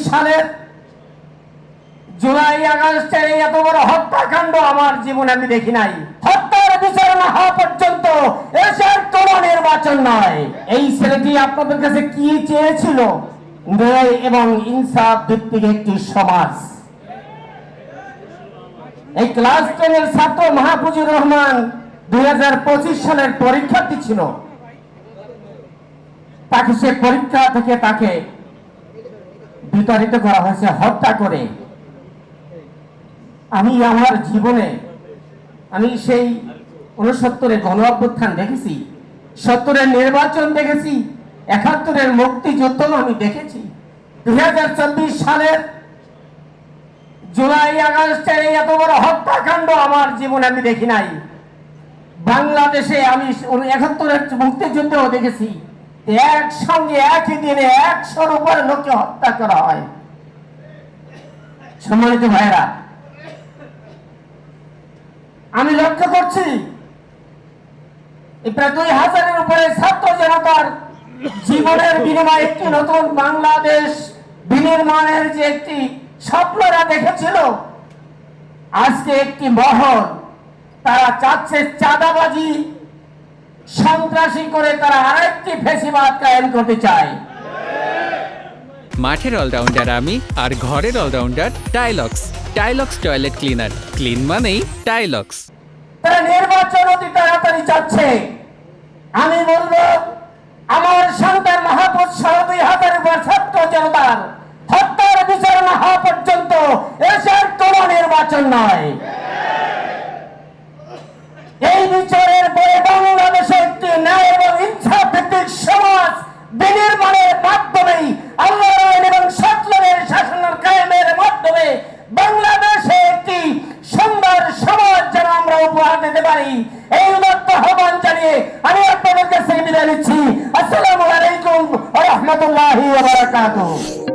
সালের জুলাই আগস্টের এই এত বড় হত্যাকাণ্ড আমার জীবনে আমি দেখি নাই। হত্যার বিচার না হওয়া পর্যন্ত এসের কোনো নির্বাচন নয়। এই ছেলেটি আপনাদের কাছে কি চেয়েছিল? ন্যায় এবং ইনসাফ ভিত্তিক একটি সমাজ। এই ক্লাস 10 এর ছাত্র মাহফুজুর রহমান 2025 সালের পরীক্ষার্থী ছিল। তাকে সে পরীক্ষা থেকে তাকে বিতাড়িত করা হয়েছে হত্যা করে। আমি আমার জীবনে আমি সেই 69-এর গণ অভ্যুত্থান দেখেছি, 70-এর নির্বাচন দেখেছি, 71-এর মুক্তিযুদ্ধ আমি দেখেছি। 2024 সালের জুলাই আগস্টের এই এত বড় হত্যাকাণ্ড আমার জীবনে আমি দেখি নাই। বাংলাদেশে আমি 71-এর মুক্তিযুদ্ধেও দেখেছি একসঙ্গে একই দিনে 100-র উপরে লোককে হত্যা করা হয়। সম্মানিত ভাইরা, আমি লক্ষ্য করছি প্রায় 2000-এর উপরে ছাত্র জনতার জীবনের বিনিময়ে একটি নতুন বাংলাদেশ বিনির্মাণের যে একটি স্বপ্নরা দেখেছিল, আজকে একটি মহল তারা চাচ্ছে চাঁদাবাজি সন্ত্রাসী করে তারা আরেকটি ফ্যাসিবাদ কায়েম করতে চায়। মাঠের অলরাউন্ডার আমি, আর ঘরের allrounder Tylox. Tylox toilet cleaner, clean মানেই টাইলক্স। তারা নির্বাচন অতি তাড়াতাড়ি চাচ্ছে। আমি বলবো আমার সন্তান মাহফুজ সহ 2000-এর উপর ছাত্র জনতার হত্যার বিচার না হওয়া পর্যন্ত এসের কোন নির্বাচন নয়। এই বিচারের পরে বাংলাদেশে একটি ন্যায় এবং ইনসাফ ভিত্তিক সমাজ বিনির্মাণের মাধ্যমেই আল্লাহর আইন এবং সত্যের শাসনের কায়েমের মাধ্যমে বাংলাদেশে একটি সুন্দর সমাজ যেন আমরা উপহার দিতে পারি, এই উদাত্ত আহ্বান জানিয়ে আমি আপনাদের কাছে বিদায় নিচ্ছি। আসসালামু আলাইকুম ওয়া রাহমাতুল্লাহি ওয়া বারাকাতুহু।